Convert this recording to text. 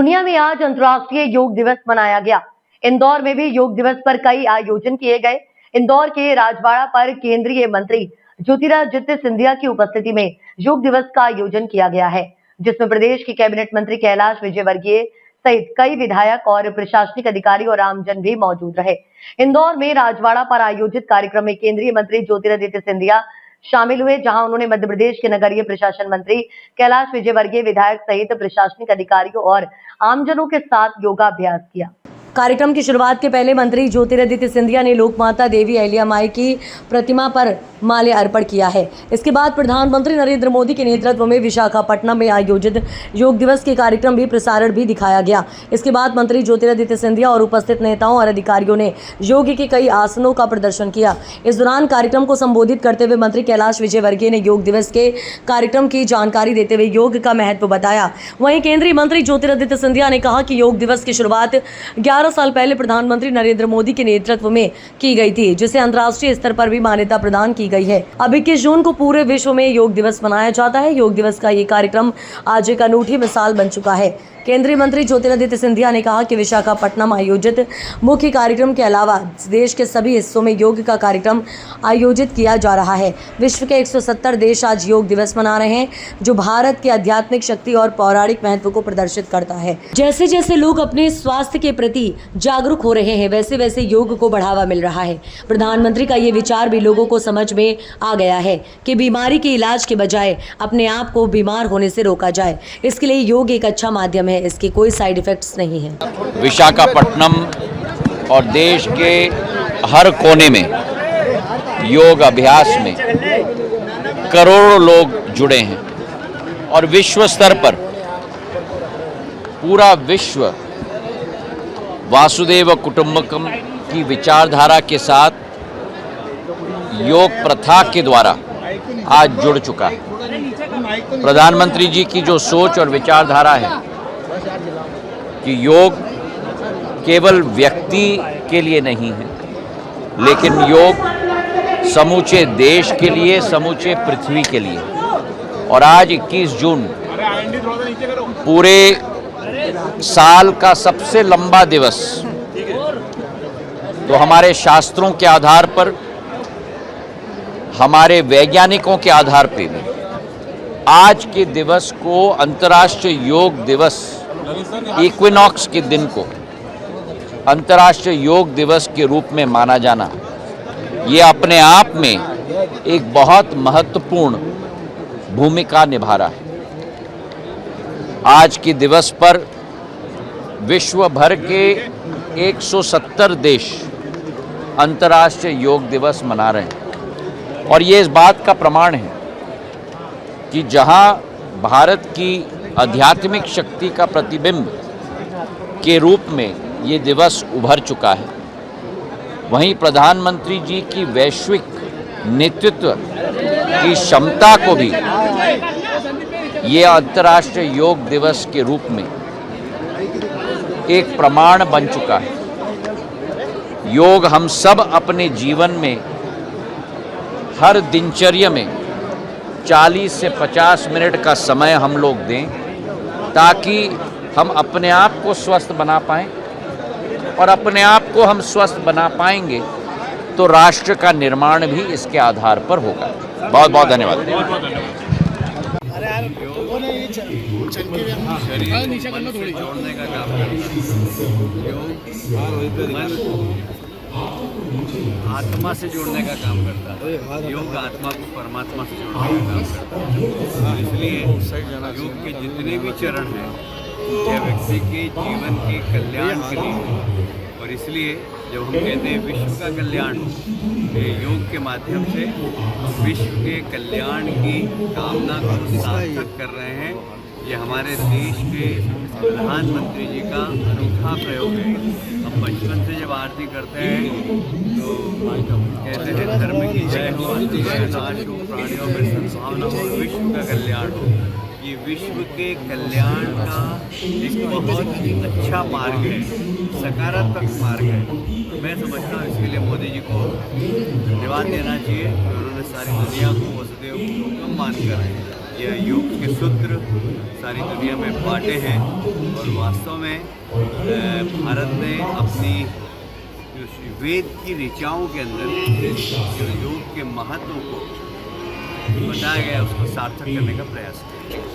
दुनिया में आज अंतर्राष्ट्रीय योग दिवस मनाया गया। इंदौर में भी योग दिवस पर कई आयोजन किए गए। इंदौर के राजवाड़ा पर केंद्रीय मंत्री ज्योतिरादित्य सिंधिया की उपस्थिति में योग दिवस का आयोजन किया गया है, जिसमें प्रदेश के कैबिनेट मंत्री कैलाश विजयवर्गीय सहित कई विधायक और प्रशासनिक अधिकारी और आमजन भी मौजूद रहे। इंदौर में राजवाड़ा पर आयोजित कार्यक्रम में केंद्रीय मंत्री ज्योतिरादित्य सिंधिया शामिल हुए, जहां उन्होंने मध्य प्रदेश के नगरीय प्रशासन मंत्री कैलाश विजयवर्गीय, विधायक सहित प्रशासनिक अधिकारियों और आमजनों के साथ योगाभ्यास किया। कार्यक्रम की शुरुआत के पहले मंत्री ज्योतिरादित्य सिंधिया ने लोकमाता देवी अहिल्या माई की प्रतिमा पर माल्य अर्पण किया है। इसके बाद प्रधानमंत्री नरेंद्र मोदी के नेतृत्व में विशाखापट्टनम में आयोजित योग दिवस के कार्यक्रम भी प्रसारण भी दिखाया गया। इसके बाद मंत्री ज्योतिरादित्य सिंधिया और उपस्थित नेताओं और अधिकारियों ने योग के कई आसनों का प्रदर्शन किया। इस दौरान कार्यक्रम को संबोधित करते हुए मंत्री कैलाश विजयवर्गीय ने योग दिवस के कार्यक्रम की जानकारी देते हुए योग का महत्व बताया। वहीं केंद्रीय मंत्री ज्योतिरादित्य सिंधिया ने कहा कि योग दिवस की शुरुआत 11 साल पहले प्रधानमंत्री नरेंद्र मोदी के नेतृत्व में की गई थी, जिसे अंतर्राष्ट्रीय स्तर पर भी मान्यता प्रदान की गई है। अब 21 जून को पूरे विश्व में योग दिवस मनाया जाता है। योग दिवस का ये कार्यक्रम आज एक अनूठी मिसाल बन चुका है। केंद्रीय मंत्री ज्योतिरादित्य सिंधिया ने कहा कि विशाखापट्टनम आयोजित मुख्य कार्यक्रम के अलावा देश के सभी हिस्सों में योग का कार्यक्रम आयोजित किया जा रहा है। विश्व के 170 देश आज योग दिवस मना रहे हैं, जो भारत की आध्यात्मिक शक्ति और पौराणिक महत्व को प्रदर्शित करता है। जैसे जैसे लोग अपने स्वास्थ्य के प्रति जागरूक हो रहे हैं, वैसे वैसे योग को बढ़ावा मिल रहा है। प्रधानमंत्री का ये विचार भी लोगों को समझ में आ गया है कि बीमारी के इलाज के बजाय अपने आप को बीमार होने से रोका जाए। इसके लिए योग एक अच्छा माध्यम है, इसके कोई साइड इफेक्ट्स नहीं है। विशाखापट्टनम और देश के हर कोने में योग अभ्यास में करोड़ों लोग जुड़े हैं और विश्व स्तर पर पूरा विश्व वासुदेव कुटुंबकम की विचारधारा के साथ योग प्रथा के द्वारा आज जुड़ चुका है। प्रधानमंत्री जी की जो सोच और विचारधारा है कि योग केवल व्यक्ति के लिए नहीं है, लेकिन योग समूचे देश के लिए, समूचे पृथ्वी के लिए। और आज 21 जून पूरे साल का सबसे लंबा दिवस, तो हमारे शास्त्रों के आधार पर, हमारे वैज्ञानिकों के आधार पर भी आज के दिवस को अंतर्राष्ट्रीय योग दिवस, इक्विनॉक्स के दिन को अंतर्राष्ट्रीय योग दिवस के रूप में माना जाना, ये अपने आप में एक बहुत महत्वपूर्ण भूमिका निभा रहा है। आज के दिवस पर विश्व भर के 170 देश अंतर्राष्ट्रीय योग दिवस मना रहे हैं और ये इस बात का प्रमाण है कि जहां भारत की आध्यात्मिक शक्ति का प्रतिबिंब के रूप में ये दिवस उभर चुका है, वहीं प्रधानमंत्री जी की वैश्विक नेतृत्व की क्षमता को भी ये अंतर्राष्ट्रीय योग दिवस के रूप में एक प्रमाण बन चुका है। योग हम सब अपने जीवन में हर दिनचर्या में 40 से 50 मिनट का समय हम लोग दें, ताकि हम अपने आप को स्वस्थ बना पाएं, और अपने आप को हम स्वस्थ बना पाएंगे तो राष्ट्र का निर्माण भी इसके आधार पर होगा। बहुत बहुत धन्यवाद। जोड़ने का काम आत्मा से जोड़ने का काम करता है। योग आत्मा को परमात्मा से जोड़ने का काम करता है। इसलिए योग के जितने भी चरण हैं, यह व्यक्ति के जीवन के कल्याण के लिए, और इसलिए जब हम कहते हैं विश्व का कल्याण, योग के माध्यम से विश्व के कल्याण की कामना को सार्थक कर रहे हैं। ये हमारे देश के प्रधानमंत्री जी का अनूठा प्रयोग है। हम बचपन से जब आरती करते हैं तो कहते हैं धर्म की जय हो, नाश हो, प्राणियों में सद्भावना हो, विश्व का कल्याण हो। ये विश्व के कल्याण का एक बहुत ही अच्छा मार्ग है, सकारात्मक मार्ग है। मैं समझता हूँ इसके लिए मोदी जी को धन्यवाद देना चाहिए। उन्होंने सारी दुनिया को वसुदेव कुटुंबकम मानकर ये योग के सूत्र सारी दुनिया में बांटे हैं और वास्तव में भारत ने अपनी वेद की ऋचाओं के अंदर जो योग के महत्व को बताया गया उसको सार्थक करने का प्रयास किया।